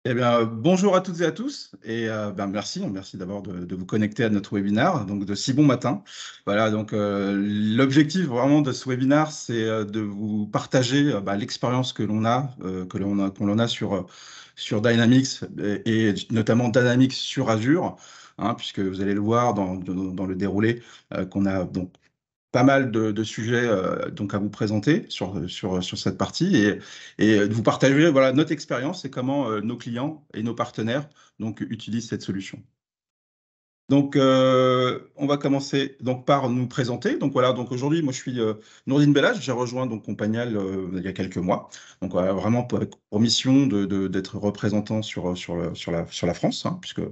Eh bien, bonjour à toutes et à tous et merci d'abord de vous connecter à notre webinaire, donc de si bon matin. Voilà, donc l'objectif vraiment de ce webinaire, c'est de vous partager l'expérience que l'on a sur Dynamics et notamment Dynamics sur Azure, hein, puisque vous allez le voir dans le déroulé qu'on a donc pas mal de sujets donc à vous présenter sur cette partie et de vous partager voilà, notre expérience et comment nos clients et nos partenaires donc, utilisent cette solution. Donc, on va commencer donc, par nous présenter. Donc, voilà, donc aujourd'hui, moi, je suis Nourdine Bellage. J'ai rejoint donc Compagnal il y a quelques mois. Donc, voilà, vraiment pour mission d'être représentant sur la France, hein, puisque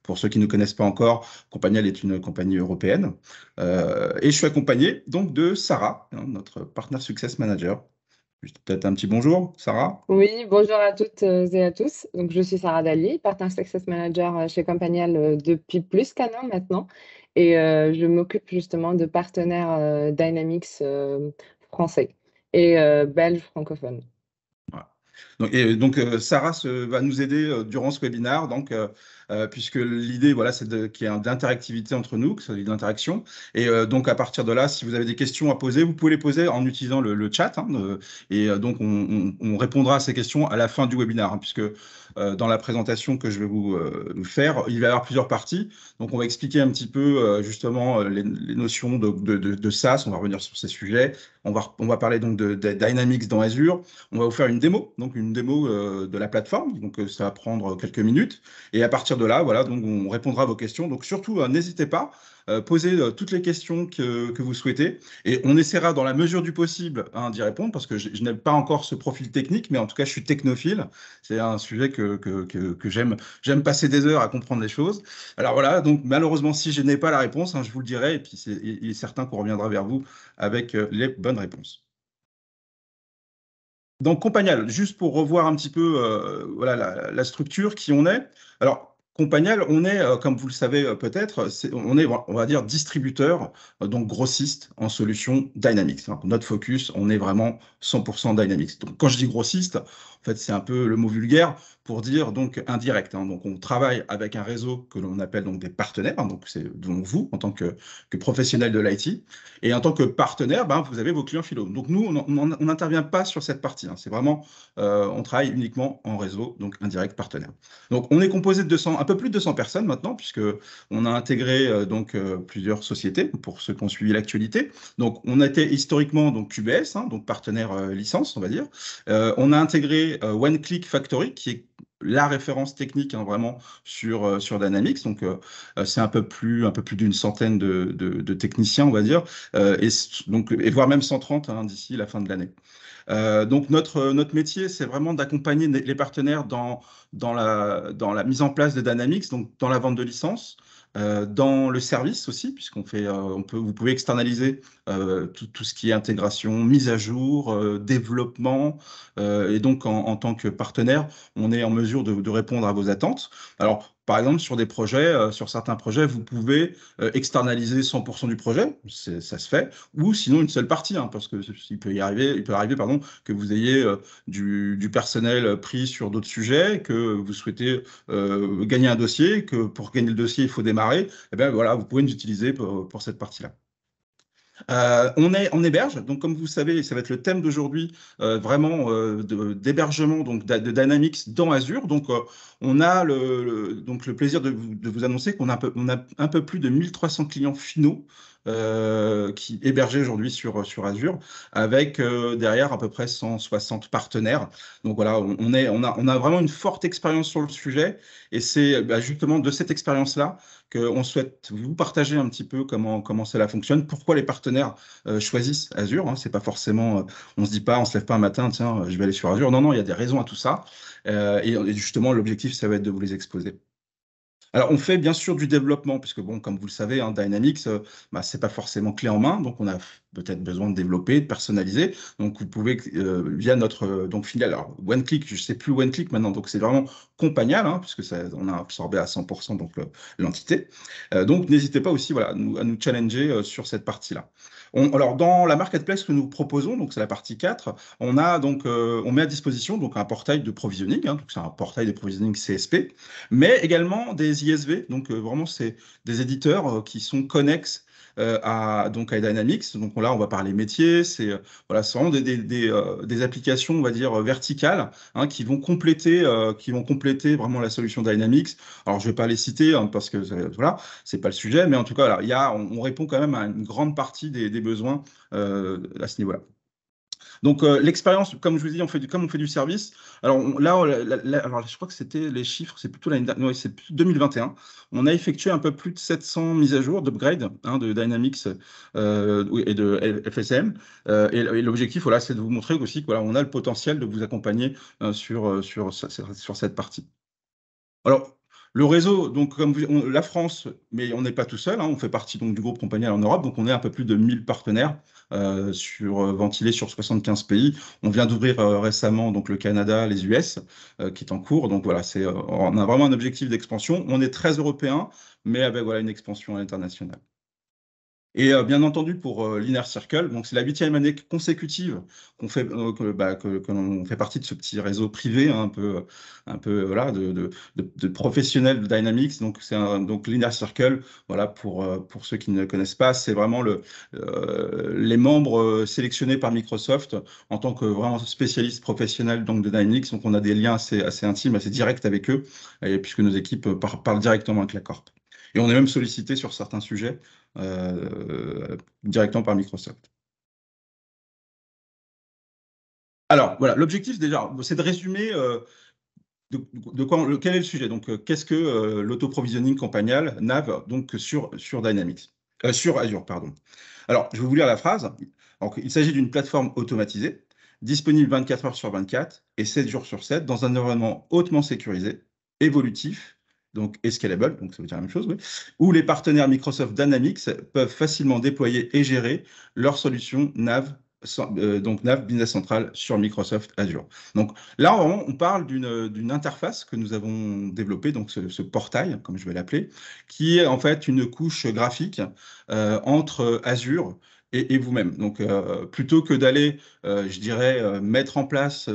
pour ceux qui ne connaissent pas encore, Compagnal est une compagnie européenne. Et je suis accompagné donc de Sarah, hein, notre Partner Success Manager. Juste peut-être un petit bonjour, Sarah. Oui, bonjour à toutes et à tous. Donc, je suis Sarah Dali, Partner Success Manager chez Companial depuis plus qu'1 an maintenant. Et je m'occupe justement de partenaires Dynamics français et belges francophones. Voilà. Donc, Sarah va nous aider durant ce webinaire, puisque l'idée, voilà, qu'il y ait de l'interactivité entre nous, que ça ait de l'interaction. Et donc, à partir de là, si vous avez des questions à poser, vous pouvez les poser en utilisant le chat, hein, donc, on répondra à ces questions à la fin du webinaire, hein, puisque dans la présentation que je vais vous faire, il va y avoir plusieurs parties. Donc, on va expliquer un petit peu justement les notions de SaaS. On va revenir sur ces sujets. On va parler donc de Dynamics dans Azure. On va vous faire une démo, donc une démo de la plateforme. Donc, ça va prendre quelques minutes. Et à partir de là, voilà, donc on répondra à vos questions. Donc, surtout, n'hésitez pas, posez toutes les questions que vous souhaitez. Et on essaiera, dans la mesure du possible, hein, d'y répondre parce que je n'ai pas encore ce profil technique, mais en tout cas, je suis technophile. C'est un sujet que j'aime passer des heures à comprendre les choses. Alors voilà, donc malheureusement, si je n'ai pas la réponse, hein, je vous le dirai. Et puis, il est certain qu'on reviendra vers vous avec les bonnes réponses. Donc, Compagnal, juste pour revoir un petit peu voilà, la structure, qui on est. Alors, Compagnal, on est, comme vous le savez peut-être, on est, on va dire, distributeur, donc grossiste en solutions Dynamics, hein. Notre focus, on est vraiment 100% Dynamics. Donc, quand je dis grossiste, en fait, c'est un peu le mot vulgaire pour dire donc indirect, hein. Donc, on travaille avec un réseau que l'on appelle donc des partenaires, hein. Donc, c'est donc vous, en tant que professionnel de l'IT. Et en tant que partenaire, ben, vous avez vos clients philo. Donc nous, on n'intervient pas sur cette partie, hein. C'est vraiment, on travaille uniquement en réseau, donc indirect partenaire. Donc on est composé de 200, un peu plus de 200 personnes maintenant, puisque on a intégré plusieurs sociétés pour ceux qui ont suivi l'actualité. Donc on a été historiquement donc QBS, hein, donc partenaire licence, on va dire. On a intégré One Click Factory, qui est la référence technique, hein, vraiment sur Dynamics. Donc, c'est un peu plus d'une centaine de techniciens, on va dire, et voire même 130 hein, d'ici la fin de l'année. Donc notre métier, c'est vraiment d'accompagner les partenaires dans la mise en place de Dynamics, donc dans la vente de licences, dans le service aussi, puisqu'on fait, vous pouvez externaliser tout ce qui est intégration, mise à jour, développement, et donc en tant que partenaire, on est en mesure de répondre à vos attentes. Alors, par exemple, sur des projets, sur certains projets, vous pouvez externaliser 100% du projet, ça se fait, ou sinon une seule partie, hein, parce que il peut arriver, pardon, que vous ayez du personnel pris sur d'autres sujets, que vous souhaitez gagner un dossier, que pour gagner le dossier, il faut démarrer. Et bien voilà, vous pouvez nous utiliser pour cette partie-là. On héberge, donc comme vous savez, ça va être le thème d'aujourd'hui, vraiment d'hébergement donc de Dynamics dans Azure. Donc on a donc le plaisir de vous annoncer qu'on a on a un peu plus de 1300 clients finaux qui hébergés aujourd'hui sur Azure, avec derrière à peu près 160 partenaires. Donc voilà, on a vraiment une forte expérience sur le sujet, et c'est justement de cette expérience-là qu'on souhaite vous partager un petit peu comment cela fonctionne, pourquoi les partenaires choisissent Azure, hein. C'est pas forcément, on se dit pas, on se lève pas un matin, tiens, je vais aller sur Azure. Non, non, il y a des raisons à tout ça. Et justement, l'objectif, ça va être de vous les exposer. Alors, on fait bien sûr du développement, puisque bon, comme vous le savez, hein, Dynamics, c'est pas forcément clé en main. Donc, on a peut-être besoin de développer, de personnaliser. Donc, vous pouvez, via notre donc filiale, alors OneClick, je ne sais plus OneClick maintenant, donc c'est vraiment Compagnal, hein, puisque on a absorbé à 100% donc l'entité. Donc, n'hésitez pas aussi voilà, à nous challenger sur cette partie-là. Alors, dans la marketplace que nous proposons, donc c'est la partie 4, on a donc, on met à disposition donc un portail de provisioning, hein, donc c'est un portail de provisioning CSP, mais également des ISV, donc vraiment c'est des éditeurs qui sont connexes donc à Dynamics. Donc là, on va parler métier, voilà, c'est vraiment des applications, on va dire, verticales, hein, qui vont compléter vraiment la solution Dynamics. Alors, je ne vais pas les citer hein, parce que voilà, c'est pas le sujet, mais en tout cas, voilà, on répond quand même à une grande partie des besoins à ce niveau-là. Donc, l'expérience, comme je vous dis, comme on fait du service, alors alors, je crois que c'était les chiffres, c'est plutôt l'année dernière, ouais, c'est plutôt 2021. On a effectué un peu plus de 700 mises à jour, d'upgrade hein, de Dynamics oui, et de FSM. Et l'objectif, voilà, c'est de vous montrer aussi que voilà, on a le potentiel de vous accompagner sur cette partie. Alors, le réseau, donc comme la France, mais on n'est pas tout seul, hein, on fait partie donc du groupe Compagnal en Europe, donc on est un peu plus de 1000 partenaires ventilés sur 75 pays. On vient d'ouvrir récemment donc le Canada, les US, qui est en cours. Donc voilà, on a vraiment un objectif d'expansion. On est très européen, mais avec voilà une expansion à l'international. Et bien entendu, pour l'Inner Circle, donc c'est la 8e année consécutive qu'on fait, que l'on fait partie de ce petit réseau privé, hein, un peu voilà, de professionnels de Dynamics. Donc, donc l'Inner Circle, voilà, pour ceux qui ne le connaissent pas, c'est vraiment les membres sélectionnés par Microsoft en tant que vraiment spécialistes professionnels donc, de Dynamics. Donc, on a des liens assez intimes, assez directs avec eux, puisque nos équipes parlent directement avec la Corp. Et on est même sollicité sur certains sujets directement par Microsoft. Alors, voilà, l'objectif déjà, c'est de résumer quel est le sujet. Donc, qu'est-ce que l'auto-provisioning Compagnal NAV donc sur Dynamics, sur Azure, pardon. Alors, je vais vous lire la phrase. Donc, il s'agit d'une plateforme automatisée, disponible 24 heures sur 24 et 7 jours sur 7 dans un environnement hautement sécurisé, évolutif, donc et scalable, donc ça veut dire la même chose, oui, où les partenaires Microsoft Dynamics peuvent facilement déployer et gérer leurs solutions NAV, donc NAV Business Central sur Microsoft Azure. Donc là, on parle d'une interface que nous avons développée, donc ce portail, comme je vais l'appeler, qui est en fait une couche graphique entre Azure et vous-même. Donc, plutôt que d'aller, je dirais, mettre en place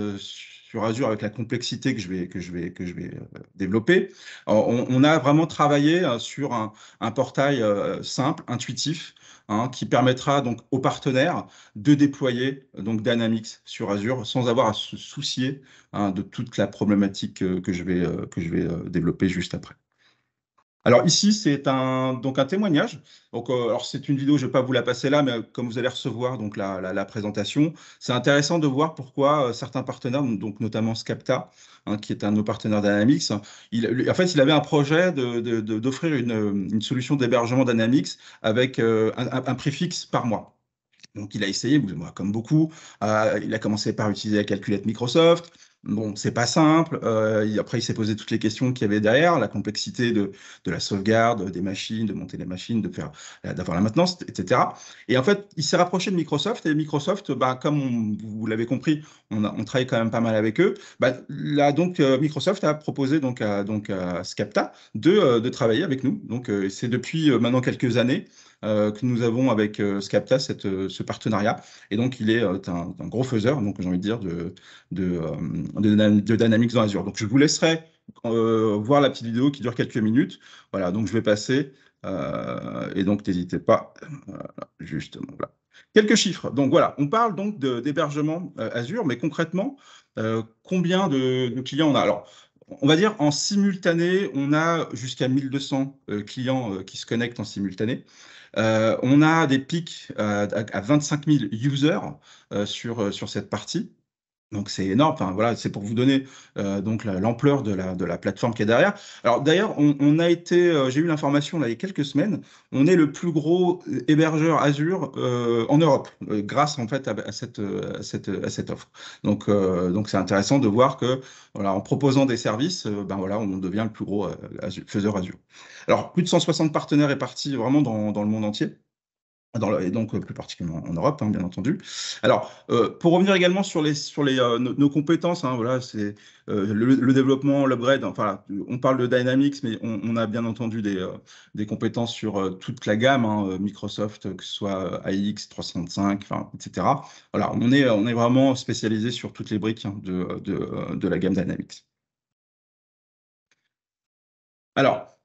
sur Azure avec la complexité que je vais développer, on a vraiment travaillé sur un portail simple, intuitif, hein, qui permettra donc aux partenaires de déployer donc Dynamics sur Azure sans avoir à se soucier hein, de toute la problématique que je vais développer juste après. Alors ici, c'est donc un témoignage. Donc, alors c'est une vidéo, je ne vais pas vous la passer là, mais comme vous allez recevoir donc la présentation, c'est intéressant de voir pourquoi certains partenaires, donc notamment Scapta, hein, qui est un de nos partenaires Dynamics, en fait, il avait un projet d'offrir une solution d'hébergement Dynamics avec un préfixe par mois. Donc, il a essayé, moi, comme beaucoup. Il a commencé par utiliser la calculette Microsoft. Bon, c'est pas simple. Après, il s'est posé toutes les questions qu'il y avait derrière, la complexité de la sauvegarde des machines, de monter les machines, d'avoir la maintenance, etc. Et en fait, il s'est rapproché de Microsoft. Et Microsoft, comme vous l'avez compris, on travaille quand même pas mal avec eux. Là, donc, Microsoft a proposé à Scapta de travailler avec nous. Donc, c'est depuis maintenant quelques années que nous avons avec Scapta ce partenariat. Et donc, il est un gros faiseur, donc j'ai envie de dire, de Dynamics dans Azure. Donc, je vous laisserai voir la petite vidéo qui dure quelques minutes. Voilà, donc je vais passer. Et donc, n'hésitez pas. Voilà, justement, voilà. Quelques chiffres. Donc, voilà, on parle donc d'hébergement Azure, mais concrètement, combien de clients on a? Alors, on va dire en simultané, on a jusqu'à 1200 clients qui se connectent en simultané. On a des pics à 25 000 users sur cette partie. Donc c'est énorme. Enfin voilà, c'est pour vous donner donc l'ampleur de la plateforme qui est derrière. Alors d'ailleurs, on a été, j'ai eu l'information là il y a quelques semaines, on est le plus gros hébergeur Azure en Europe grâce en fait à cette offre. Donc c'est intéressant de voir que voilà, en proposant des services, ben voilà, on devient le plus gros faiseur Azure. Alors plus de 160 partenaires répartis vraiment dans le monde entier. et donc plus particulièrement en Europe, hein, bien entendu. Alors, pour revenir également sur nos compétences, hein, voilà, c'est le développement, l'upgrade. Enfin, on parle de Dynamics, mais on a bien entendu des compétences sur toute la gamme, hein, Microsoft, que ce soit AX 365, enfin, etc. Voilà, on est vraiment spécialisé sur toutes les briques, hein, de la gamme Dynamics. Alors,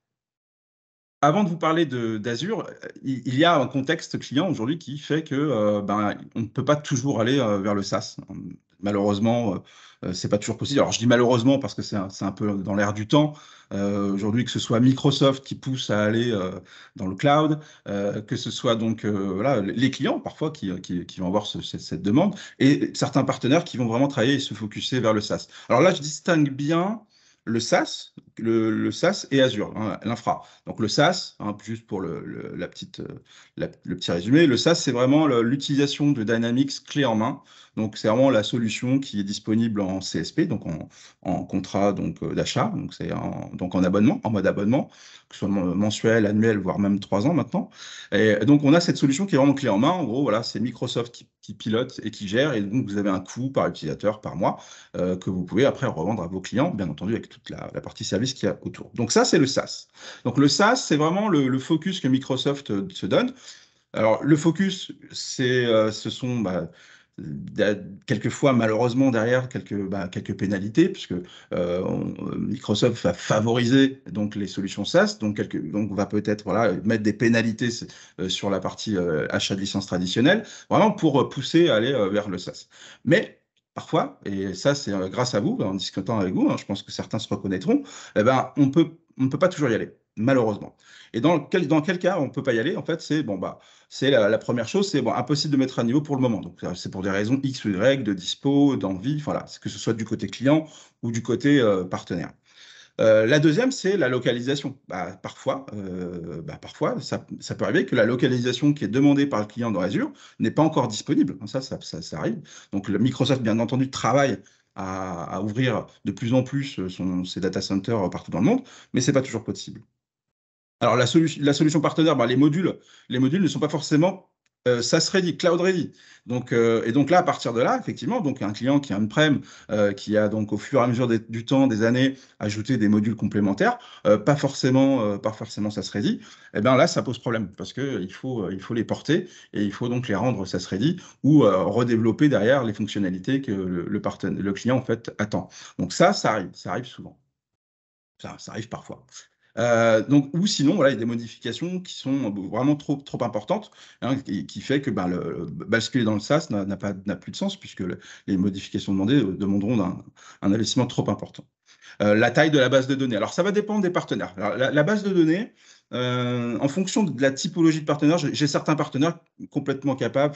avant de vous parler d'Azure, il y a un contexte client aujourd'hui qui fait que ben, on ne peut pas toujours aller vers le SaaS. Malheureusement, c'est pas toujours possible. Alors je dis malheureusement parce que c'est un peu dans l'air du temps. Aujourd'hui, que ce soit Microsoft qui pousse à aller dans le cloud, que ce soit donc voilà, les clients parfois qui vont avoir cette demande, et certains partenaires qui vont vraiment travailler et se focuser vers le SaaS. Alors là, je distingue bien le SaaS, le SaaS et Azure, hein, l'infra. Donc le SaaS, hein, juste pour le petit résumé, le SaaS, c'est vraiment l'utilisation de Dynamics clé en main. Donc c'est vraiment la solution qui est disponible en CSP, donc en contrat donc d'achat, donc c'est donc en abonnement, en mode abonnement, que ce soit mensuel, annuel, voire même 3 ans maintenant. Et donc on a cette solution qui est vraiment clé en main. En gros, voilà, c'est Microsoft qui pilote et qui gère, et donc vous avez un coût par utilisateur par mois que vous pouvez après revendre à vos clients, bien entendu, avec toute la partie service qu'il y a autour. Donc ça, c'est le SaaS. Donc le SaaS, c'est vraiment le focus que Microsoft se donne. Alors le focus, ce sont quelquefois, malheureusement, derrière quelques pénalités, puisque Microsoft va favoriser donc les solutions SaaS, donc va peut-être voilà, mettre des pénalités sur la partie achat de licence traditionnelle, vraiment pour pousser à aller vers le SaaS. Mais parfois, et ça c'est grâce à vous, en discutant avec vous, hein, je pense que certains se reconnaîtront, eh ben, on ne peut pas toujours y aller, malheureusement. Et dans quel cas on ne peut pas y aller? En fait, c'est bon, bah, c'est la première chose, c'est bon, impossible de mettre à niveau pour le moment. Donc, c'est pour des raisons X ou Y, de dispo, d'envie, voilà, que ce soit du côté client ou du côté partenaire. La deuxième, c'est la localisation. Parfois, ça peut arriver que la localisation qui est demandée par le client dans Azure n'est pas encore disponible. Ça arrive. Donc, le Microsoft, bien entendu, travaille à ouvrir de plus en plus ses data centers partout dans le monde, mais c'est pas toujours possible. Alors, la solution partenaire, les modules ne sont pas forcément SaaS ready, cloud ready. Et donc là, à partir de là, effectivement, donc un client qui a on-prem, qui a donc au fur et à mesure du temps, des années, ajouté des modules complémentaires, pas forcément SaaS ready, et bien là, ça pose problème parce qu'il faut les porter et il faut donc les rendre SaaS ready ou redévelopper derrière les fonctionnalités que le client en fait attend. Donc ça arrive souvent. Ça arrive parfois. Donc, ou sinon, voilà, il y a des modifications qui sont vraiment trop importantes, hein, qui fait que basculer dans le SaaS n'a plus de sens, puisque les modifications demandées demanderont un investissement trop important. La taille de la base de données. Alors, ça va dépendre des partenaires. Alors, la base de données, en fonction de la typologie de partenaire, j'ai certains partenaires complètement capables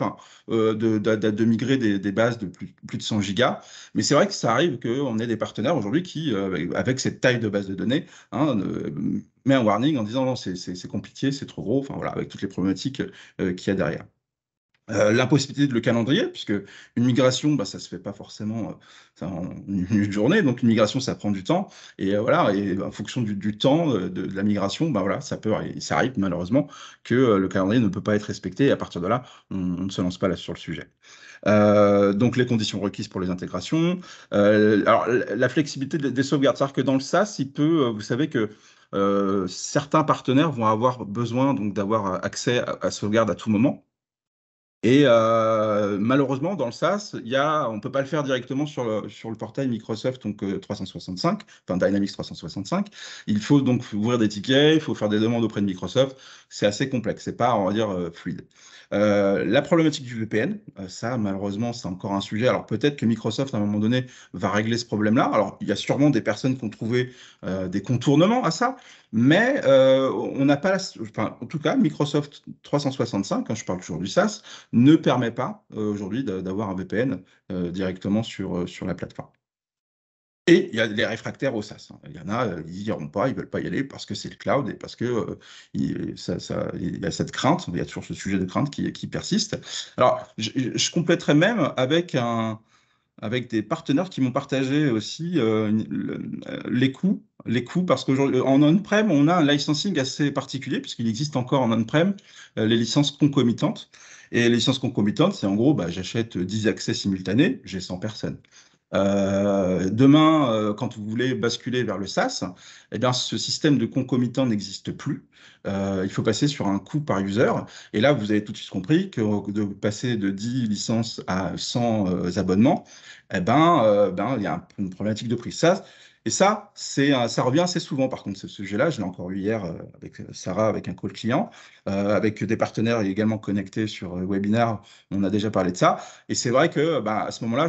de migrer des bases de plus de 100 gigas. Mais c'est vrai que ça arrive qu'on ait des partenaires aujourd'hui qui, avec cette taille de base de données, hein, met un warning en disant non, c'est compliqué, c'est trop gros, enfin voilà, avec toutes les problématiques qu'il y a derrière. L'impossibilité de le calendrier, puisque une migration, ça se fait pas forcément en une journée, donc une migration, ça prend du temps, et voilà, et en fonction du temps de la migration, voilà, ça arrive malheureusement que le calendrier ne peut pas être respecté, et à partir de là, on ne se lance pas là sur le sujet. Donc les conditions requises pour les intégrations. Alors la flexibilité des sauvegardes, c'est-à-dire que dans le SaaS, vous savez que certains partenaires vont avoir besoin donc d'avoir accès à sauvegarde à tout moment. Et malheureusement, dans le SaaS, on ne peut pas le faire directement sur le portail Microsoft donc, 365, enfin Dynamics 365. Il faut donc ouvrir des tickets, il faut faire des demandes auprès de Microsoft. C'est assez complexe, c'est pas, on va dire, fluide. La problématique du VPN, ça, malheureusement, c'est encore un sujet. Alors peut-être que Microsoft, à un moment donné, va régler ce problème-là. Alors il y a sûrement des personnes qui ont trouvé des contournements à ça, mais on n'a pas, enfin, en tout cas, Microsoft 365, quand je parle toujours du SaaS, ne permet pas aujourd'hui d'avoir un VPN directement sur la plateforme. Et il y a les réfractaires au SaaS, hein. Il y en a, ils n'iront pas, ils ne veulent pas y aller parce que c'est le cloud et parce que il y a cette crainte, il y a toujours ce sujet de crainte qui persiste. Alors, je compléterai même avec des partenaires qui m'ont partagé aussi les coûts les coûts, parce qu'aujourd'hui, en on-prem, on a un licensing assez particulier, puisqu'il existe encore en on-prem les licences concomitantes. Et les licences concomitantes, c'est en gros, bah, j'achète 10 accès simultanés, j'ai 100 personnes. Demain, quand vous voulez basculer vers le SaaS, eh bien, ce système de concomitant n'existe plus. Il faut passer sur un coût par user. Et là, vous avez tout de suite compris que de passer de 10 licences à 100 abonnements, eh ben, il y a une problématique de prix. Et ça, ça revient assez souvent, par contre, ce sujet-là. Je l'ai encore eu hier avec Sarah, avec un call client, avec des partenaires également connectés sur Webinar. On a déjà parlé de ça. Et c'est vrai que bah, à ce moment-là,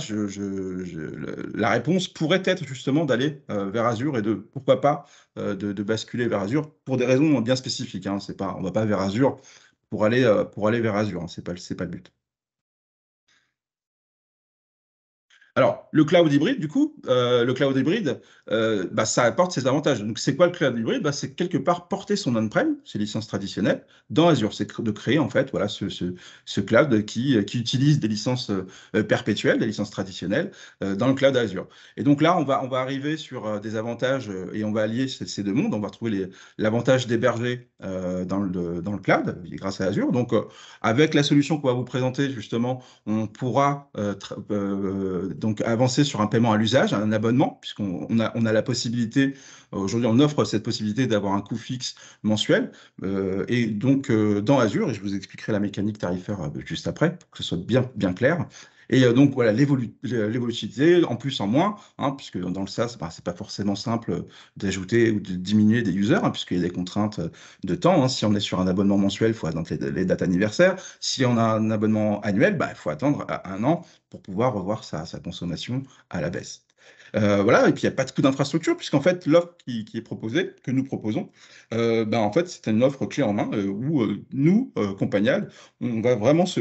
la réponse pourrait être justement d'aller vers Azure et pourquoi pas, de basculer vers Azure pour des raisons bien spécifiques. Hein. C'est pas, on ne va pas vers Azure pour aller vers Azure. Hein. C'est pas le but. Alors, le cloud hybride, du coup, le cloud hybride, bah, ça apporte ses avantages. Donc, c'est quoi le cloud hybride? Bah, c'est quelque part porter son on-prem, ses licences traditionnelles, dans Azure. C'est de créer, en fait, voilà, ce cloud qui utilise des licences perpétuelles, des licences traditionnelles, dans le cloud Azure. Et donc là, on va arriver sur des avantages et on va allier ces deux mondes. On va retrouver l'avantage d'héberger dans le cloud grâce à Azure. Donc, avec la solution qu'on va vous présenter, justement, on pourra donc avancer sur un paiement à l'usage, un abonnement, puisqu'on a la possibilité, aujourd'hui on offre cette possibilité d'avoir un coût fixe mensuel, et donc dans Azure, et je vous expliquerai la mécanique tarifaire juste après, pour que ce soit bien clair. Et donc voilà, l'évolutivité, en plus en moins, hein, puisque dans le SaaS, bah, c'est pas forcément simple d'ajouter ou de diminuer des users, hein, puisqu'il y a des contraintes de temps. Hein. Si on est sur un abonnement mensuel, il faut attendre les dates anniversaires. Si on a un abonnement annuel, bah, il faut attendre un an pour pouvoir revoir sa consommation à la baisse. Voilà, et puis il n'y a pas de coût d'infrastructure, puisqu'en fait, l'offre qui est proposée, que nous proposons, ben, en fait, c'est une offre clé en main où nous, Compagnal, on va vraiment se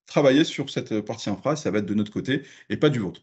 travailler sur cette partie infra, ça va être de notre côté et pas du vôtre.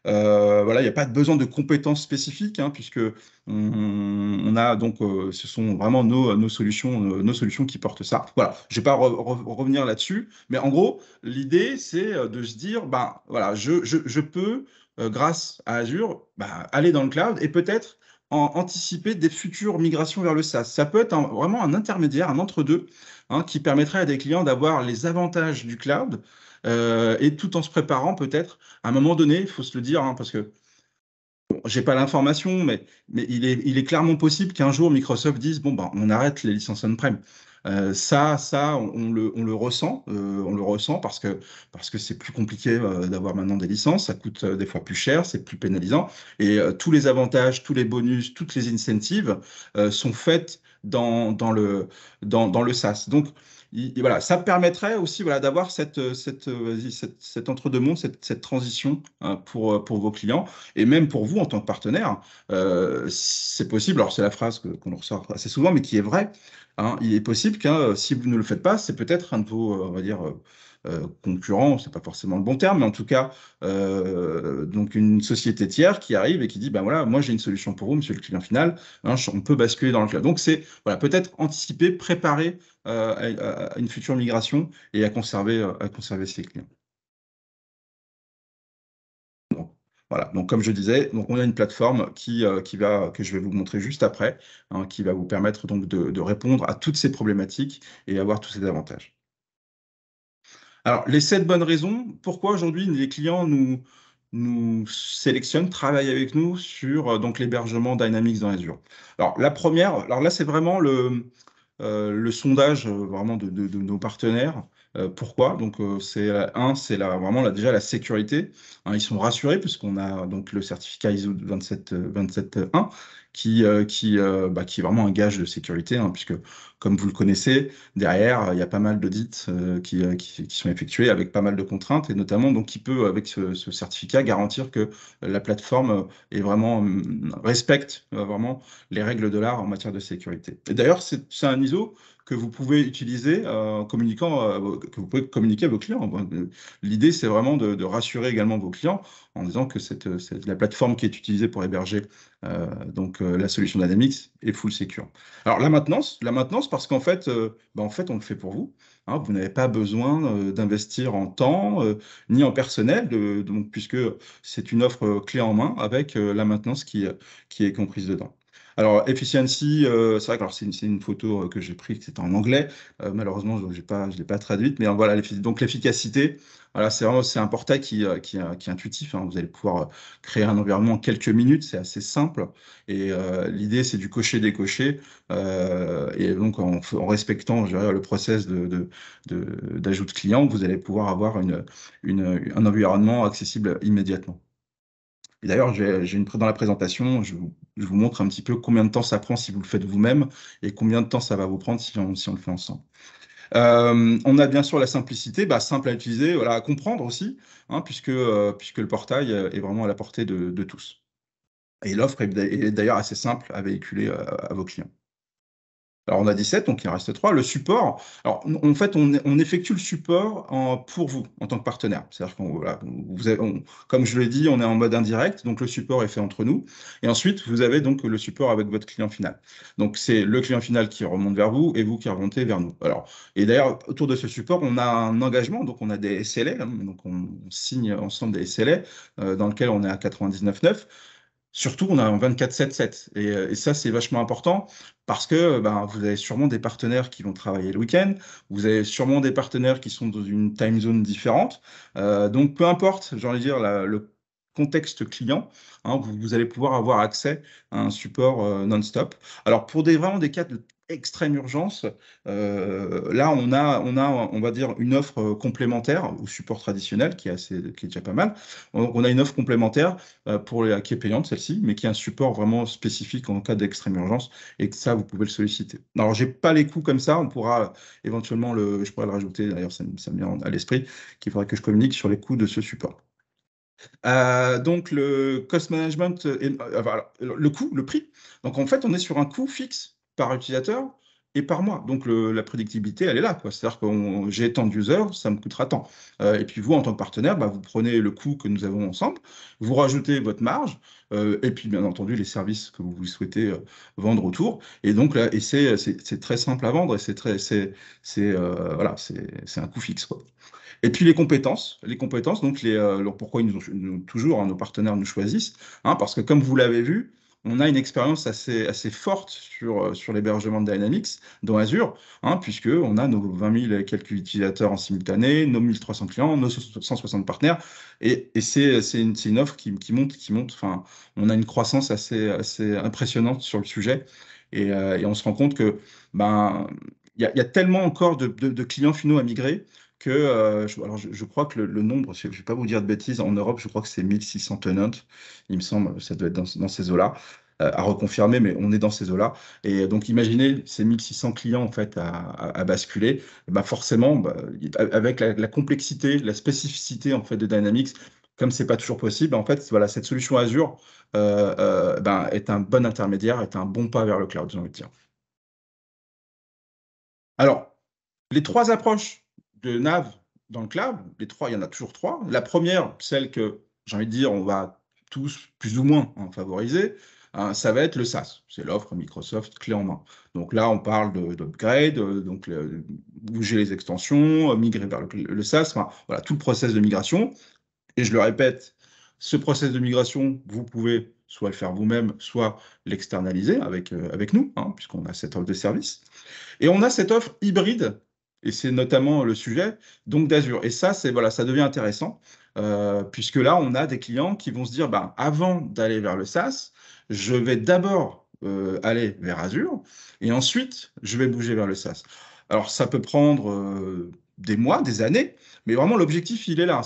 Voilà, il n'y a pas besoin de compétences spécifiques, hein, puisque on a donc, ce sont vraiment nos solutions qui portent ça. Voilà, je ne vais pas revenir là-dessus, mais en gros, l'idée, c'est de se dire, ben voilà, je peux, grâce à Azure, bah, aller dans le cloud et peut-être anticiper des futures migrations vers le SaaS. Ça peut être vraiment un intermédiaire, un entre-deux, hein, qui permettrait à des clients d'avoir les avantages du cloud et tout en se préparant peut-être à un moment donné, il faut se le dire, hein, parce que bon, j'ai pas l'information, mais il est clairement possible qu'un jour Microsoft dise bon ben on arrête les licences on-prem. On le ressent parce que c'est plus compliqué d'avoir maintenant des licences, ça coûte des fois plus cher, c'est plus pénalisant, et tous les avantages, tous les bonus, toutes les incentives sont faites dans le SaaS. Donc voilà, ça permettrait aussi voilà, d'avoir cet entre-deux-mondes, cette transition hein, pour vos clients et même pour vous en tant que partenaire. C'est possible, alors c'est la phrase qu'on ressort assez souvent, mais qui est vraie. Hein, il est possible que si vous ne le faites pas, c'est peut-être un de vos, on va dire, concurrents, c'est pas forcément le bon terme, mais en tout cas, donc une société tiers qui arrive et qui dit, ben voilà, moi j'ai une solution pour vous, monsieur le client final, hein, on peut basculer dans le cloud. Donc c'est voilà, peut-être anticiper, préparer à une future migration et à conserver ses clients. Donc, voilà, donc comme je disais, donc on a une plateforme que je vais vous montrer juste après, hein, qui va vous permettre donc de répondre à toutes ces problématiques et avoir tous ces avantages. Alors, les 7 bonnes raisons, pourquoi aujourd'hui les clients nous sélectionnent, travaillent avec nous sur donc l'hébergement Dynamics dans Azure. Alors, la première, alors là, c'est vraiment le sondage vraiment de nos partenaires. Pourquoi? Donc, vraiment déjà la sécurité. Hein, ils sont rassurés puisqu'on a donc le certificat ISO 271 qui est vraiment un gage de sécurité, hein, puisque, comme vous le connaissez, derrière, il y a pas mal d'audits qui sont effectués avec pas mal de contraintes, et notamment, donc, qui peut, avec ce certificat, garantir que la plateforme respecte vraiment les règles de l'art en matière de sécurité. Et d'ailleurs, c'est un ISO que vous pouvez utiliser que vous pouvez communiquer à vos clients. Bon, l'idée, c'est vraiment de rassurer également vos clients en disant que la plateforme qui est utilisée pour héberger la solution Dynamics est full secure. Alors la maintenance parce qu'en fait, en fait, on le fait pour vous. Hein, vous n'avez pas besoin d'investir en temps ni en personnel, donc, puisque c'est une offre clé en main avec la maintenance qui est comprise dedans. Alors, efficiency, c'est vrai que c'est une photo que j'ai prise, c'est en anglais. Malheureusement, je l'ai pas traduite, mais voilà, donc l'efficacité, voilà, c'est un portail qui est intuitif, hein. Vous allez pouvoir créer un environnement en quelques minutes, c'est assez simple. Et l'idée, c'est du cocher-décocher, et donc en respectant, je dirais, le process d'ajout de clients, vous allez pouvoir avoir un environnement accessible immédiatement. Et d'ailleurs, dans la présentation, je vous montre un petit peu combien de temps ça prend si vous le faites vous-même et combien de temps ça va vous prendre si on le fait ensemble. On a bien sûr la simplicité, bah, simple à utiliser, voilà, à comprendre aussi, hein, puisque le portail est vraiment à la portée de tous. Et l'offre est d'ailleurs assez simple à véhiculer à vos clients. Alors, on a 17, donc il en reste 3. Le support, alors en fait, on effectue le support pour vous en tant que partenaire. C'est-à-dire qu'on, voilà, comme je l'ai dit, on est en mode indirect, donc le support est fait entre nous. Et ensuite, vous avez donc le support avec votre client final. Donc, c'est le client final qui remonte vers vous et vous qui remontez vers nous. Alors, et d'ailleurs, autour de ce support, on a un engagement, donc on a des SLA, hein, donc on signe ensemble des SLA dans lequel on est à 99,9. Surtout, on a un 24/7/7. Et ça, c'est vachement important parce que ben, vous avez sûrement des partenaires qui vont travailler le week-end, vous avez sûrement des partenaires qui sont dans une time zone différente. Donc, peu importe, j'ai envie de dire, le contexte client, hein, vous allez pouvoir avoir accès à un support non-stop. Alors, pour vraiment des cas de extrême urgence, là, on va dire, une offre complémentaire au support traditionnel qui est déjà pas mal. On a une offre complémentaire qui est payante celle-ci, mais qui a un support vraiment spécifique en cas d'extrême urgence et que ça, vous pouvez le solliciter. Alors, j'ai pas les coûts comme ça, on pourra éventuellement je pourrais le rajouter, d'ailleurs, ça me vient à l'esprit, qu'il faudrait que je communique sur les coûts de ce support. Donc, le cost management, voilà, le coût, le prix. Donc, en fait, on est sur un coût fixe par utilisateur et par mois. Donc, la prédictibilité, elle est là, quoi. C'est-à-dire que j'ai tant de users, ça me coûtera tant. Et puis, vous, en tant que partenaire, bah, vous prenez le coût que nous avons ensemble, vous rajoutez votre marge, et puis, bien entendu, les services que vous souhaitez vendre autour. Et donc, là, c'est très simple à vendre et voilà, c'est un coût fixe, quoi. Et puis les compétences, donc alors pourquoi toujours, hein, nos partenaires nous choisissent, hein, parce que comme vous l'avez vu, on a une expérience assez forte sur l'hébergement de Dynamics dans Azure, hein, puisqu'on a nos 20 000 et quelques utilisateurs en simultané, nos 1300 clients, nos 160 partenaires, et c'est une offre qui monte, enfin, on a une croissance assez impressionnante sur le sujet, et on se rend compte que ben, il y a tellement encore de clients finaux à migrer que alors je crois que le nombre, je ne vais pas vous dire de bêtises, en Europe, je crois que c'est 1600 tenants, il me semble, ça doit être dans ces eaux-là, à reconfirmer, mais on est dans ces eaux-là. Et donc, imaginez ces 1600 clients en fait à basculer, et ben forcément, bah, avec la complexité, la spécificité en fait de Dynamics, comme c'est pas toujours possible, en fait, voilà, cette solution Azure ben, est un bon intermédiaire, est un bon pas vers le cloud, j'ai envie de dire. Alors, les trois approches de Nav dans le cloud, les trois, il y en a toujours trois. La première, celle que j'ai envie de dire, on va tous plus ou moins en favoriser, ça va être le SaaS. C'est l'offre Microsoft clé en main. Donc là, on parle d'upgrade, donc bouger les extensions, migrer vers le SaaS, enfin, voilà, tout le process de migration. Et je le répète, ce process de migration, vous pouvez soit le faire vous-même, soit l'externaliser avec nous, hein, puisqu'on a cette offre de service. Et on a cette offre hybride, et c'est notamment le sujet, donc d'Azure. Et ça, voilà, ça devient intéressant, puisque là, on a des clients qui vont se dire, ben, avant d'aller vers le SaaS, je vais d'abord aller vers Azure, et ensuite, je vais bouger vers le SaaS. Alors, ça peut prendre des mois, des années, mais vraiment, l'objectif, il est là.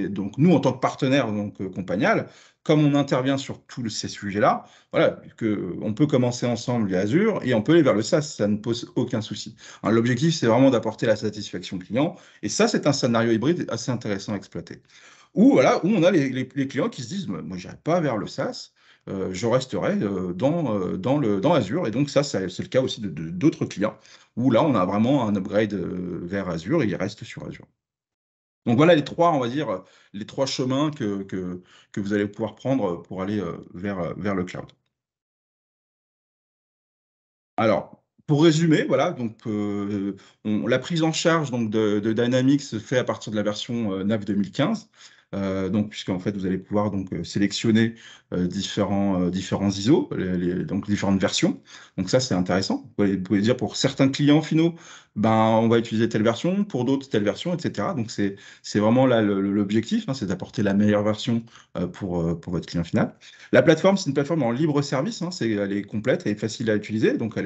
Donc, nous, en tant que partenaire donc, Compagnal, comme on intervient sur tous ces sujets-là, voilà, on peut commencer ensemble via Azure et on peut aller vers le SaaS, ça ne pose aucun souci. Hein, l'objectif, c'est vraiment d'apporter la satisfaction client. Et ça, c'est un scénario hybride assez intéressant à exploiter. Où on a les clients qui se disent, moi, je n'irai pas vers le SaaS, je resterai dans Azure. Et donc, ça, c'est le cas aussi d'autres clients, où là, on a vraiment un upgrade vers Azure et ils restent sur Azure. Donc voilà les trois, on va dire, les trois chemins que vous allez pouvoir prendre pour aller vers le cloud. Alors, pour résumer, voilà, donc la prise en charge donc, de Dynamics se fait à partir de la version NAV 2015. donc puisqu'en fait vous allez pouvoir donc sélectionner différents ISO, donc différentes versions. Donc ça c'est intéressant. Vous pouvez dire pour certains clients finaux, ben on va utiliser telle version, pour d'autres telle version, etc. Donc c'est vraiment là l'objectif, hein, c'est d'apporter la meilleure version pour votre client final. La plateforme, c'est une plateforme en libre service, hein, elle est complète, elle est facile à utiliser, donc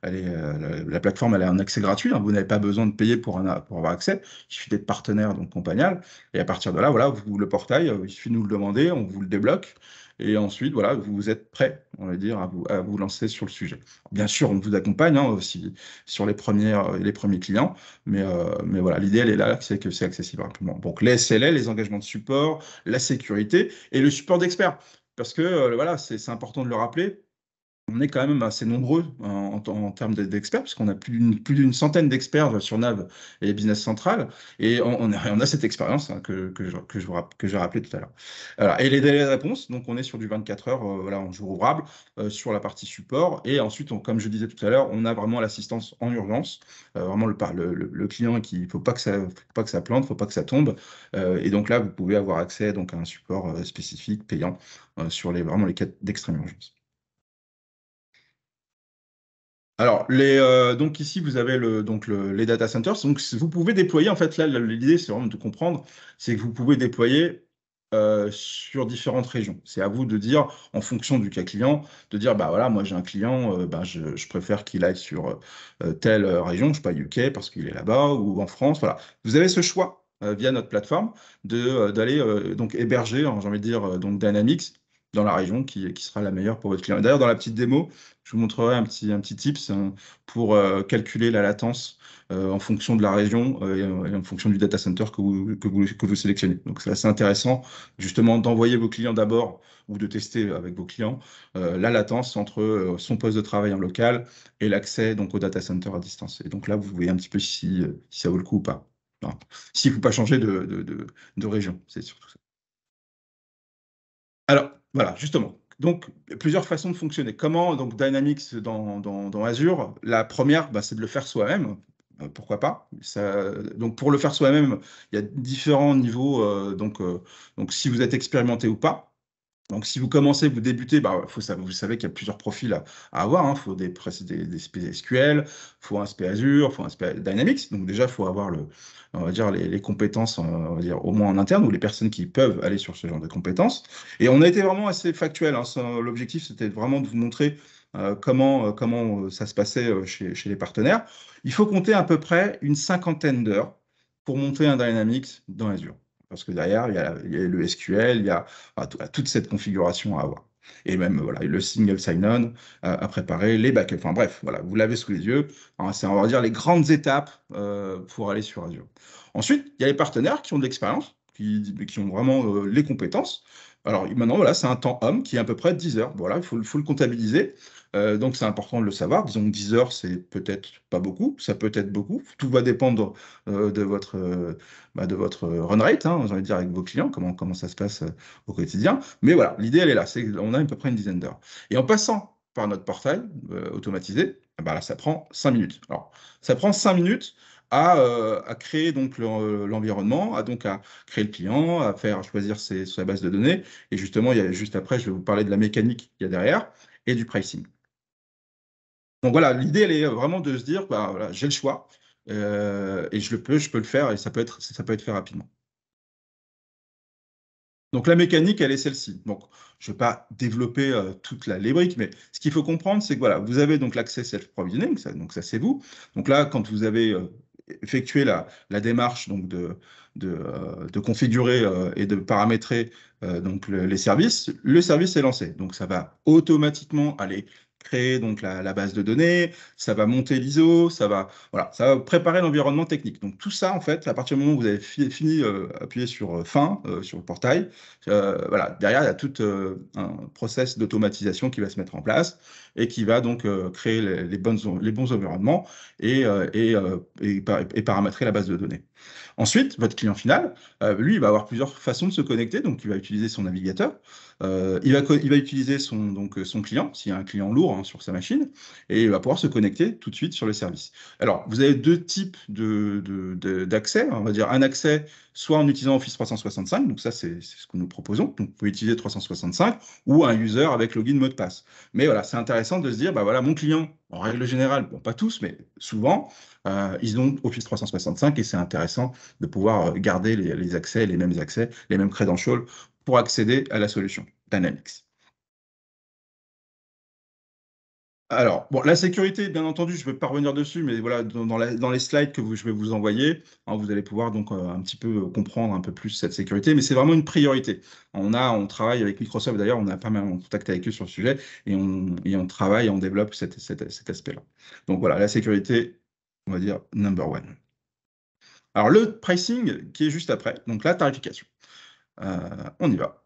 la plateforme elle a un accès gratuit, hein, vous n'avez pas besoin de payer pour avoir accès, il suffit d'être partenaire donc Compagnal, et à partir de là, voilà, le portail, il suffit de nous le demander, on vous le débloque, et ensuite, voilà, vous êtes prêt, on va dire, à vous lancer sur le sujet. Bien sûr, on vous accompagne hein, aussi sur les premiers clients, mais voilà, l'idée, elle est là, c'est que c'est accessible rapidement. Donc, les SLA, les engagements de support, la sécurité et le support d'experts. Parce que, voilà, c'est important de le rappeler, on est quand même assez nombreux en termes d'experts, puisqu'on a plus d'une centaine d'experts sur Nav et Business Central, et on a cette expérience hein, que j'ai rappelé tout à l'heure. Voilà. Et les délais de réponse, donc on est sur du 24 heures voilà, en jour ouvrable sur la partie support, et ensuite, comme je disais tout à l'heure, on a vraiment l'assistance en urgence, vraiment le client qui, il ne faut pas que ça plante, il ne faut pas que ça tombe, et donc là, vous pouvez avoir accès donc, à un support spécifique, payant, sur vraiment les cas d'extrême urgence. Alors, donc ici, vous avez les data centers. Donc, vous pouvez déployer, en fait, là, l'idée, c'est vraiment de comprendre, c'est que vous pouvez déployer sur différentes régions. C'est à vous de dire, en fonction du cas client, de dire, bah voilà, moi j'ai un client, bah, je préfère qu'il aille sur telle région, je sais pas, UK, parce qu'il est là-bas, ou en France, voilà. Vous avez ce choix via notre plateforme d'aller donc héberger, hein, j'ai envie de dire, donc Dynamics dans la région qui sera la meilleure pour votre client. D'ailleurs, dans la petite démo, je vous montrerai un petit tips hein, pour calculer la latence en fonction de la région et en fonction du data center que vous sélectionnez. Donc, c'est assez intéressant justement d'envoyer vos clients d'abord ou de tester avec vos clients la latence entre son poste de travail en local et l'accès donc au data center à distance. Et donc là, vous voyez un petit peu si ça vaut le coup ou pas. Enfin, s'il ne faut pas changer de région, c'est surtout ça. Alors, voilà, justement. Donc, plusieurs façons de fonctionner. Comment, donc, Dynamics dans Azure? La première, bah, c'est de le faire soi-même. Pourquoi pas? Donc, pour le faire soi-même, il y a différents niveaux. Donc, si vous êtes expérimenté ou pas. Donc, si vous commencez, vous débutez, bah, vous savez qu'il y a plusieurs profils à avoir. Il faut des SP SQL, il faut un SP Azure, il faut un SP Dynamics. Donc, déjà, il faut avoir on va dire, les compétences, on va dire, au moins en interne, ou les personnes qui peuvent aller sur ce genre de compétences. Et on a été vraiment assez factuel. Hein. L'objectif, c'était vraiment de vous montrer comment ça se passait chez les partenaires. Il faut compter à peu près une cinquantaine d'heures pour monter un Dynamics dans Azure. Parce que derrière, il y a le SQL, il y a toute cette configuration à avoir. Et même voilà, le single sign-on à préparer, les backups. Enfin bref, voilà, vous l'avez sous les yeux. Hein, c'est, on va dire, les grandes étapes pour aller sur Azure. Ensuite, il y a les partenaires qui ont de l'expérience, qui ont vraiment les compétences. Alors maintenant, voilà, c'est un temps homme qui est à peu près 10 heures. Voilà, il faut le comptabiliser. Donc c'est important de le savoir. Disons que 10 heures, c'est peut-être pas beaucoup, ça peut être beaucoup. Tout va dépendre de votre run rate, hein, j'ai envie de dire avec vos clients, comment ça se passe au quotidien. Mais voilà, l'idée, elle est là, c'est qu'on a à peu près une dizaine d'heures. Et en passant par notre portail automatisé, bah là, ça prend 5 minutes. Alors, ça prend 5 minutes à créer donc l'environnement, à créer le client, à faire choisir sa base de données. Et justement, juste après, je vais vous parler de la mécanique qu'il y a derrière et du pricing. Donc voilà, l'idée, elle est vraiment de se dire, bah, voilà, j'ai le choix et je peux le faire et ça peut être fait rapidement. Donc la mécanique, elle est celle-ci. Donc je ne vais pas développer les briques, mais ce qu'il faut comprendre, c'est que voilà, vous avez donc l'accès self-provisioning, donc ça c'est vous. Donc là, quand vous avez effectué la démarche donc de configurer et de paramétrer donc les services, le service est lancé. Donc ça va automatiquement aller créer donc la base de données, ça va monter l'ISO, ça va préparer l'environnement technique. Donc tout ça, en fait, à partir du moment où vous avez fini, appuyé sur fin, sur le portail, voilà, derrière, il y a tout un process d'automatisation qui va se mettre en place et qui va donc créer les bons environnements et paramétrer la base de données. Ensuite, votre client final, lui, il va avoir plusieurs façons de se connecter. Donc, il va utiliser son navigateur. Il va utiliser son client, s'il y a un client lourd hein, sur sa machine, et il va pouvoir se connecter tout de suite sur le service. Alors, vous avez deux types d'accès. On va dire un accès soit en utilisant Office 365, donc ça c'est ce que nous proposons, donc vous pouvez utiliser 365, ou un user avec login mot de passe. Mais voilà, c'est intéressant de se dire, bah voilà, mon client, en règle générale, bon pas tous, mais souvent, ils ont Office 365 et c'est intéressant de pouvoir garder les accès, les mêmes credentials pour accéder à la solution Dynamics. Alors, bon, la sécurité, bien entendu, je ne vais pas revenir dessus, mais voilà, dans les slides je vais vous envoyer, hein, vous allez pouvoir donc un petit peu comprendre un peu plus cette sécurité, mais c'est vraiment une priorité. On travaille avec Microsoft, d'ailleurs, on a pas mal en contact avec eux sur le sujet, et on travaille et on développe cet aspect-là. Donc voilà, la sécurité, on va dire, number one. Alors, le pricing qui est juste après, donc la tarification. On y va.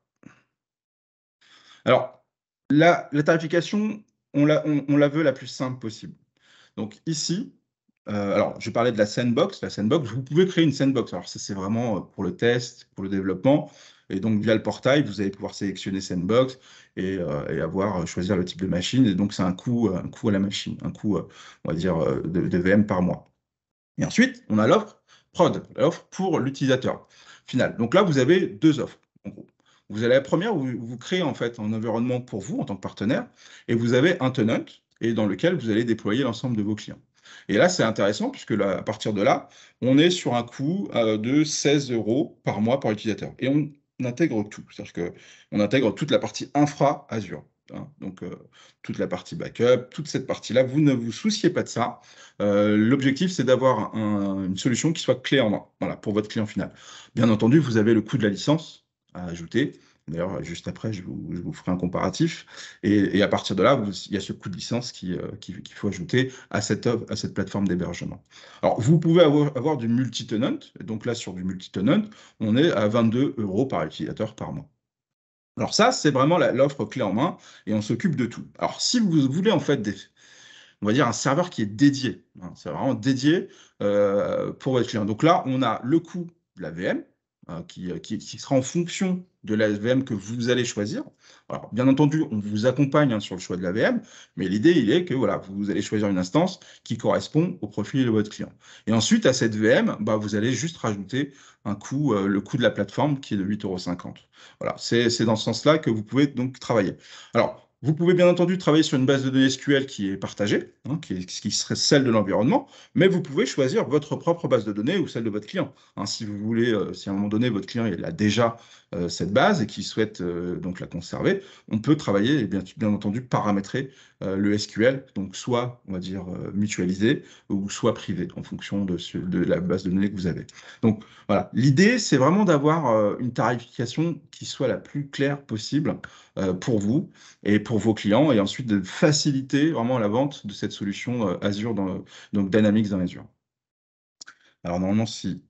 Alors, la tarification, on la veut la plus simple possible. Donc ici, alors je parlais de la sandbox. La sandbox, vous pouvez créer une sandbox. Alors ça, c'est vraiment pour le test, pour le développement. Et donc via le portail, vous allez pouvoir sélectionner sandbox et choisir le type de machine. Et donc c'est un coût à la machine, un coût, on va dire, de VM par mois. Et ensuite, on a l'offre prod, l'offre pour l'utilisateur final. Donc là, vous avez deux offres, en gros. Vous avez la première où vous créez en fait un environnement pour vous en tant que partenaire, et vous avez un tenant, et dans lequel vous allez déployer l'ensemble de vos clients. Et là, c'est intéressant, puisque là, à partir de là, on est sur un coût de 16 euros par mois par utilisateur. Et on intègre tout, c'est-à-dire qu'on intègre toute la partie infra Azure. Hein. Donc, toute la partie backup, toute cette partie-là, vous ne vous souciez pas de ça. L'objectif, c'est d'avoir une solution qui soit clé en main, voilà, pour votre client final. Bien entendu, vous avez le coût de la licence à ajouter. D'ailleurs, juste après, je vous ferai un comparatif. Et à partir de là, il y a ce coût de licence qu'il faut ajouter à cette plateforme d'hébergement. Alors, vous pouvez avoir du multi-tenant. Donc là, sur du multi-tenant, on est à 22 euros par utilisateur par mois. Alors ça, c'est vraiment l'offre clé en main et on s'occupe de tout. Alors, si vous voulez en fait on va dire un serveur qui est dédié, hein, c'est vraiment dédié pour votre client. Donc là, on a le coût de la VM qui sera en fonction de la VM que vous allez choisir. Alors, bien entendu, on vous accompagne hein, sur le choix de la VM, mais l'idée, il est que voilà, vous allez choisir une instance qui correspond au profil de votre client. Et ensuite, à cette VM, bah, vous allez juste rajouter un coût, le coût de la plateforme qui est de 8,50 €. Voilà, c'est dans ce sens-là que vous pouvez donc travailler. Alors, vous pouvez bien entendu travailler sur une base de données SQL qui est partagée, hein, qui serait celle de l'environnement, mais vous pouvez choisir votre propre base de données ou celle de votre client. Hein, si vous voulez, si à un moment donné votre client il a déjà cette base et qu'il souhaite donc la conserver, on peut travailler et bien entendu paramétrer le SQL, donc soit on va dire mutualisé ou soit privé en fonction de la base de données que vous avez. Donc voilà, l'idée c'est vraiment d'avoir une tarification qui soit la plus claire possible pour vous et pour vos clients, et ensuite de faciliter vraiment la vente de cette solution Azure, donc Dynamics dans Azure. Alors normalement, si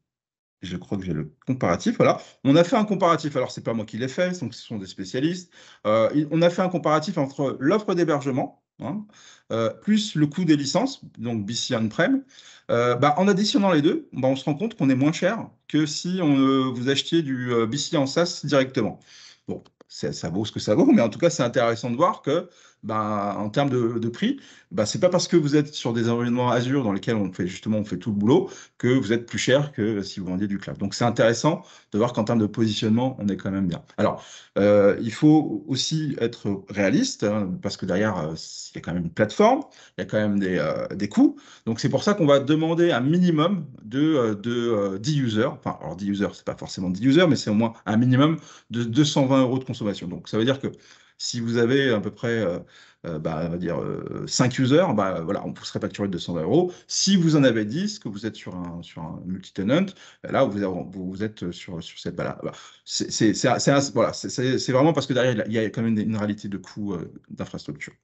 je crois que j'ai le comparatif, voilà. On a fait un comparatif, alors c'est pas moi qui l'ai fait, donc ce sont des spécialistes. On a fait un comparatif entre l'offre d'hébergement, hein, plus le coût des licences, donc BC on-prem. Bah, en additionnant les deux, bah, on se rend compte qu'on est moins cher que si vous achetiez du BC en SaaS directement. Bon, ça vaut ce que ça vaut, mais en tout cas, c'est intéressant de voir que, bah, en termes de prix, bah, c'est pas parce que vous êtes sur des environnements Azure dans lesquels on fait tout le boulot que vous êtes plus cher que si vous vendiez du cloud. Donc c'est intéressant de voir qu'en termes de positionnement, on est quand même bien. Alors, il faut aussi être réaliste, hein, parce que derrière, il y a quand même une plateforme, il y a quand même des coûts. Donc c'est pour ça qu'on va demander un minimum de 10 users. Enfin, alors 10 users, c'est pas forcément 10 users, mais c'est au moins un minimum de 220 € de consommation. Donc ça veut dire que si vous avez à peu près bah, on va dire 5 users, bah, voilà, on vous serait facturé de 220 €. Si vous en avez 10, que vous êtes sur un multi-tenant, là, vous êtes sur cette base-là. Voilà. C'est vraiment parce que derrière, il y a quand même une réalité de coût d'infrastructure.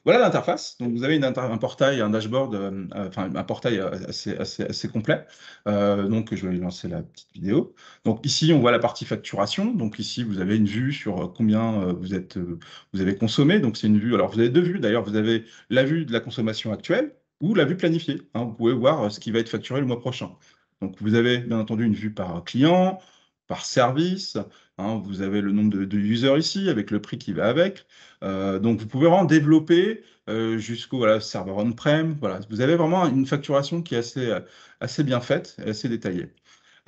Voilà l'interface. Donc, vous avez un portail, un dashboard, enfin, un portail assez complet. Donc, je vais lancer la petite vidéo. Donc, ici, on voit la partie facturation. Donc, ici, vous avez une vue sur combien vous avez consommé. Donc, c'est une vue. Alors, vous avez deux vues. D'ailleurs, vous avez la vue de la consommation actuelle ou la vue planifiée. Hein. Vous pouvez voir ce qui va être facturé le mois prochain. Donc, vous avez bien entendu une vue par client, par service. Hein. Vous avez le nombre de users ici avec le prix qui va avec. Donc, vous pouvez vraiment développer jusqu'au voilà, serveur on-prem. Voilà. Vous avez vraiment une facturation qui est assez bien faite et assez détaillée.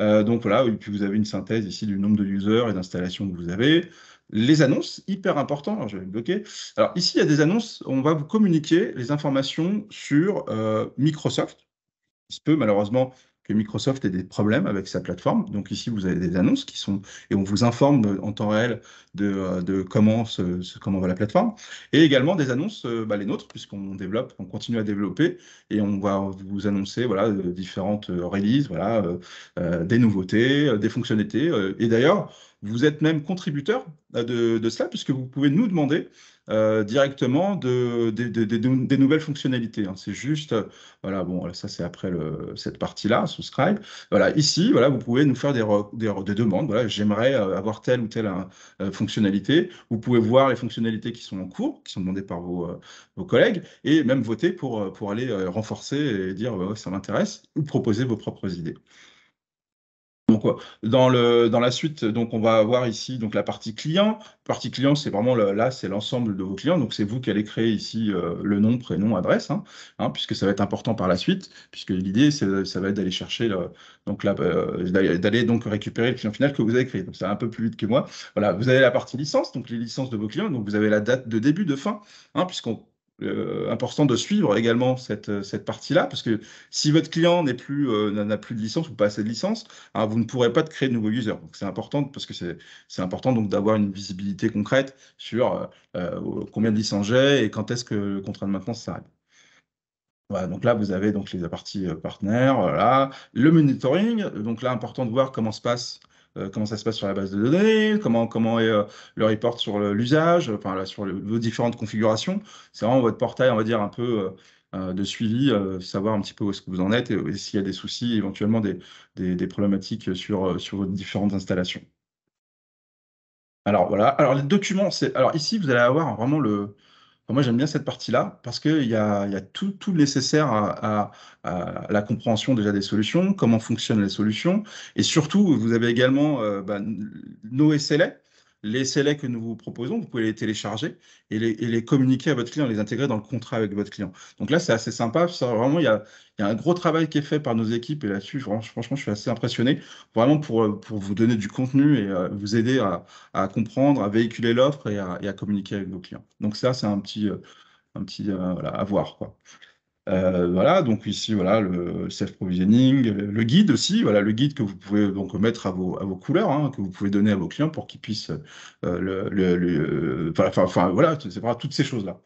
Donc voilà, et puis vous avez une synthèse ici du nombre de users et d'installations que vous avez. Les annonces, hyper important, alors je vais le bloquer. Alors ici, il y a des annonces, on va vous communiquer les informations sur Microsoft. Il se peut malheureusement que Microsoft ait des problèmes avec sa plateforme. Donc ici, vous avez des annonces qui sont, et on vous informe en temps réel de comment, comment va la plateforme. Et également des annonces, les nôtres, puisqu'on développe, on continue à développer, et on va vous annoncer voilà, différentes releases, voilà, des nouveautés, des fonctionnalités. Et d'ailleurs, vous êtes même contributeur de cela, puisque vous pouvez nous demander directement des nouvelles fonctionnalités, hein. C'est juste voilà, bon, ça c'est après cette partie-là, subscribe. Voilà, ici, voilà, vous pouvez nous faire des demandes. Voilà, j'aimerais avoir telle ou telle fonctionnalité. Vous pouvez voir les fonctionnalités qui sont en cours, qui sont demandées par vos collègues, et même voter pour aller renforcer et dire ouais, ça m'intéresse, ou proposer vos propres idées. Donc, dans la suite, donc, on va avoir ici donc, la partie client. Partie client, c'est vraiment là, c'est l'ensemble de vos clients. Donc, c'est vous qui allez créer ici le nom, prénom, adresse, puisque ça va être important par la suite, puisque l'idée, ça va être d'aller chercher, donc, d'aller donc récupérer le client final que vous avez créé. Donc, ça va un peu plus vite que moi. Voilà, vous avez la partie licence, donc les licences de vos clients. Donc, vous avez la date de début, de fin, puisqu'on important de suivre également cette partie-là, parce que si votre client n'a plus de licence ou pas assez de licence, vous ne pourrez pas créer de nouveaux users. Donc c'est important parce que c'est important donc d'avoir une visibilité concrète sur combien de licences j'ai et quand est-ce que le contrat de maintenance s'arrête. Voilà, donc là, vous avez donc les parties partenaires, voilà. Le monitoring, donc là, important de voir comment ça se passe sur la base de données, comment est le report sur l'usage, enfin là, sur vos différentes configurations. C'est vraiment votre portail, on va dire, un peu de suivi, savoir un petit peu où est-ce que vous en êtes et s'il y a des soucis, éventuellement des problématiques sur vos différentes installations. Alors voilà, alors les documents, alors ici, vous allez avoir vraiment enfin, moi, j'aime bien cette partie-là parce qu'il y a tout le nécessaire à la compréhension déjà des solutions, comment fonctionnent les solutions. Et surtout, vous avez également nos SLA. Les SLA que nous vous proposons, vous pouvez les télécharger et les communiquer à votre client, les intégrer dans le contrat avec votre client. Donc là, c'est assez sympa. Vraiment, il y a un gros travail qui est fait par nos équipes et là-dessus, franchement, je suis assez impressionné. Vraiment pour vous donner du contenu et vous aider à comprendre, à véhiculer l'offre et à communiquer avec vos clients. Donc ça, c'est un petit voilà, à voir, quoi. Voilà, donc ici, voilà, le self-provisioning, le guide aussi, voilà, le guide que vous pouvez donc mettre à vos couleurs, que vous pouvez donner à vos clients pour qu'ils puissent, enfin, voilà, c'est vraiment toutes ces choses-là.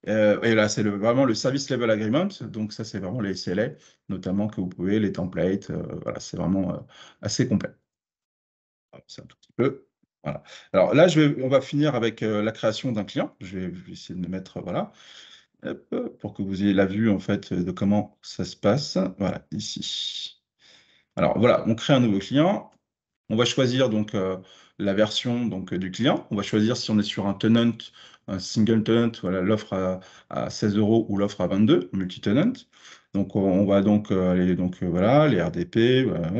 Et là, c'est vraiment le service level agreement, donc ça, c'est vraiment les SLA, notamment que vous pouvez, les templates, voilà, c'est vraiment assez complet. C'est un tout petit peu. Voilà. Alors là, on va finir avec la création d'un client. Je vais essayer de me mettre, voilà, hop, pour que vous ayez la vue en fait de comment ça se passe. Voilà, ici. Alors voilà, on crée un nouveau client. On va choisir donc la version donc, du client. On va choisir si on est sur un tenant, un single tenant, voilà, l'offre à 16 euros ou l'offre à 22, multi-tenant. Donc on va donc aller donc voilà, les RDP, voilà.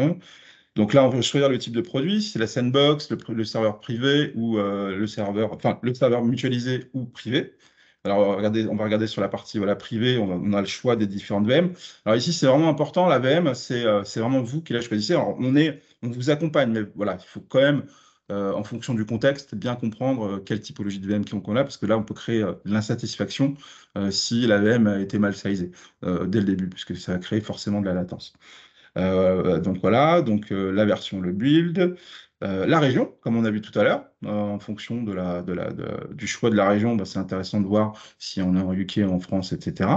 Donc là, on va choisir le type de produit, si c'est la sandbox, le serveur privé ou le serveur mutualisé ou privé. Alors, on va regarder sur la partie voilà, privée, on a le choix des différentes VM. Alors ici, c'est vraiment important, la VM, c'est vraiment vous qui la choisissez. Alors, on vous accompagne, mais voilà, il faut quand même, en fonction du contexte, bien comprendre quelle typologie de VM qu'on a, parce que là, on peut créer de l'insatisfaction si la VM a été mal sizée dès le début, puisque ça va créer forcément de la latence. Donc voilà, donc la version, le build, la région, comme on a vu tout à l'heure, en fonction du choix de la région, c'est intéressant de voir si on est en UK, en France, etc.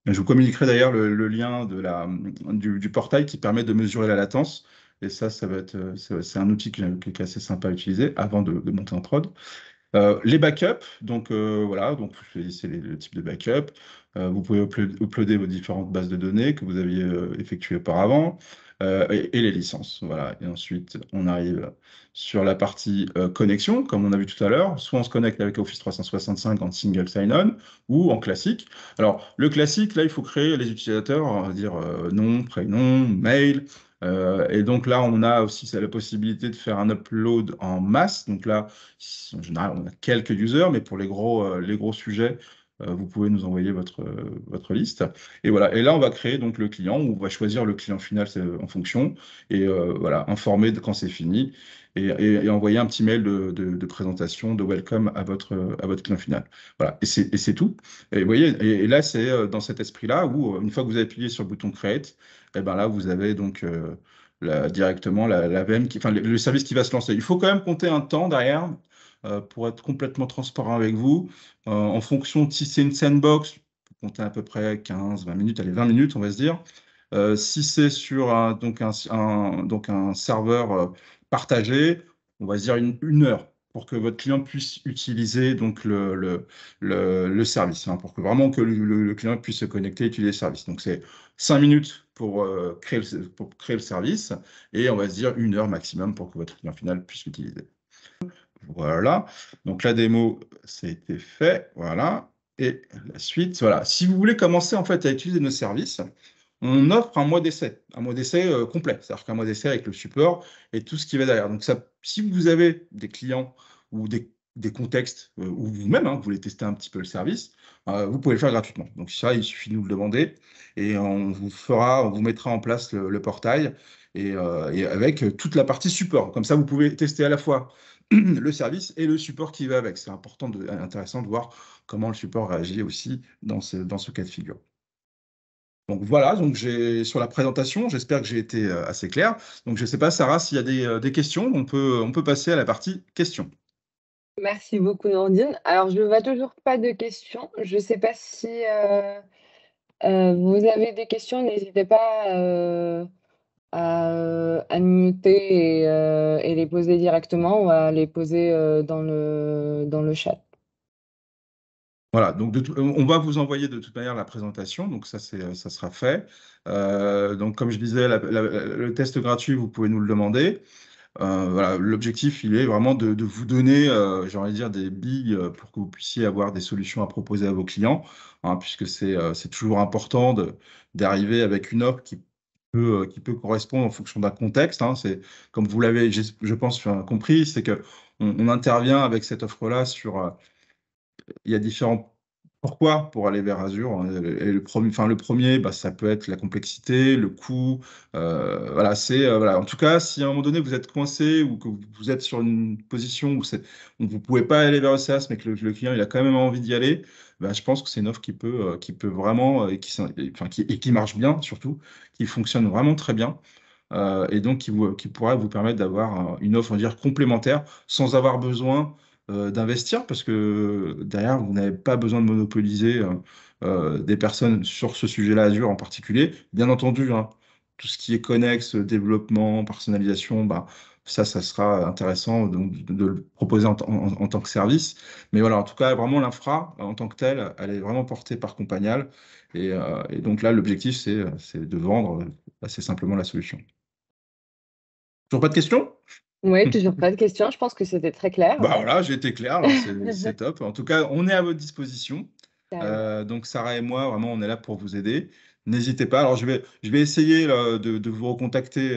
Je vous communiquerai d'ailleurs le lien du portail qui permet de mesurer la latence. Et ça va être, c'est un outil qui est assez sympa à utiliser avant de monter en prod. Les backups, donc voilà, donc vous choisissez le type de backup. Vous pouvez uploader vos différentes bases de données que vous aviez effectuées auparavant et les licences. Voilà. Et ensuite, on arrive sur la partie connexion, comme on a vu tout à l'heure. Soit on se connecte avec Office 365 en single sign-on ou en classique. Alors, le classique, là, il faut créer les utilisateurs, on va dire nom, prénom, mail. Et donc là, on a aussi la possibilité de faire un upload en masse. Donc là, en général, on a quelques users, mais pour les gros sujets, vous pouvez nous envoyer votre liste. Et voilà. Et là, on va créer donc le client, on va choisir le client final en fonction, et voilà, informer de quand c'est fini, et envoyer un petit mail de présentation, de welcome à votre client final. Voilà. Et c'est tout. Et vous voyez, et là, c'est dans cet esprit-là où, une fois que vous avez appuyé sur le bouton Create, et ben là, vous avez donc directement la VM, enfin, le service qui va se lancer. Il faut quand même compter un temps derrière pour être complètement transparent avec vous. En fonction de si c'est une sandbox, vous comptez à peu près 15, 20 minutes, allez, 20 minutes, on va se dire. Si c'est sur donc un serveur partagé, on va se dire une heure pour que votre client puisse utiliser donc le service, hein, pour que vraiment que le client puisse se connecter et utiliser le service. Donc c'est 5 minutes pour créer le service, et on va se dire une heure maximum pour que votre client final puisse l'utiliser. Voilà. Donc la démo, ça a été fait. Voilà. Et la suite, voilà. Si vous voulez commencer en fait à utiliser nos services, on offre un mois d'essai complet, c'est-à-dire qu'un mois d'essai avec le support et tout ce qui va derrière. Donc ça, si vous avez des clients ou des contextes où vous-même vous voulez tester un petit peu le service, vous pouvez le faire gratuitement. Donc ça, il suffit de nous le demander, et on vous mettra en place le portail, et avec toute la partie support. Comme ça, vous pouvez tester à la fois le service et le support qui va avec. C'est intéressant de voir comment le support réagit aussi dans ce cas de figure. Donc voilà, donc sur la présentation, j'espère que j'ai été assez clair. Donc je ne sais pas, Sarah, s'il y a des questions, on peut passer à la partie questions. Merci beaucoup Nordine. Alors je ne vois toujours pas de questions. Je ne sais pas si, vous avez des questions, n'hésitez pas, à muter et les poser directement ou à les poser, dans le chat. Voilà, donc on va vous envoyer de toute manière la présentation, donc ça sera fait. Donc comme je disais, le test gratuit, vous pouvez nous le demander. Voilà, l'objectif, il est vraiment de vous donner, j'ai envie de dire, des billes pour que vous puissiez avoir des solutions à proposer à vos clients, hein, puisque c'est toujours important d'arriver avec une offre qui peut correspondre en fonction d'un contexte, hein. C'est, comme vous l'avez, je pense, compris, c'est que on intervient avec cette offre-là sur il y a différents pourquoi pour aller vers Azure, hein. Et le premier, bah, ça peut être la complexité, le coût. Voilà, voilà. En tout cas, si à un moment donné vous êtes coincé ou que vous êtes sur une position où vous ne pouvez pas aller vers le SaaS, mais que le client il a quand même envie d'y aller, bah, je pense que c'est une offre qui peut vraiment, et qui marche bien surtout, qui fonctionne vraiment très bien. Et donc qui pourra vous permettre d'avoir une offre, on va dire, complémentaire, sans avoir besoin d'investir, parce que derrière, vous n'avez pas besoin de monopoliser des personnes sur ce sujet-là, Azure en particulier. Bien entendu, hein, tout ce qui est connexe, développement, personnalisation, bah, ça sera intéressant de le proposer en tant que service. Mais voilà, en tout cas, vraiment, l'infra, en tant que telle, elle est vraiment portée par Compagnal. Et donc là, l'objectif, c'est de vendre assez simplement la solution. Toujours pas de questions? Oui, toujours pas de questions. Je pense que c'était très clair. Bah voilà, j'ai été clair, alors c'est top. En tout cas, on est à votre disposition. Carrément. Donc Sarah et moi, vraiment, on est là pour vous aider. N'hésitez pas. Alors je vais essayer là, de vous recontacter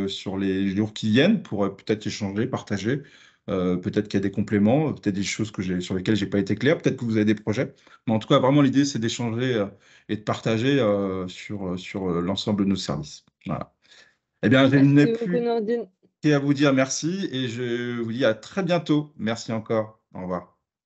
sur les jours qui viennent pour peut-être échanger, partager. Peut-être qu'il y a des compléments, peut-être des choses sur lesquelles j'ai pas été clair, peut-être que vous avez des projets. Mais en tout cas, vraiment, l'idée, c'est d'échanger et de partager sur l'ensemble de nos services. Voilà. Eh bien, je n'ai Merci beaucoup plus Nordine. qu'à vous dire merci, et je vous dis à très bientôt. Merci encore. Au revoir.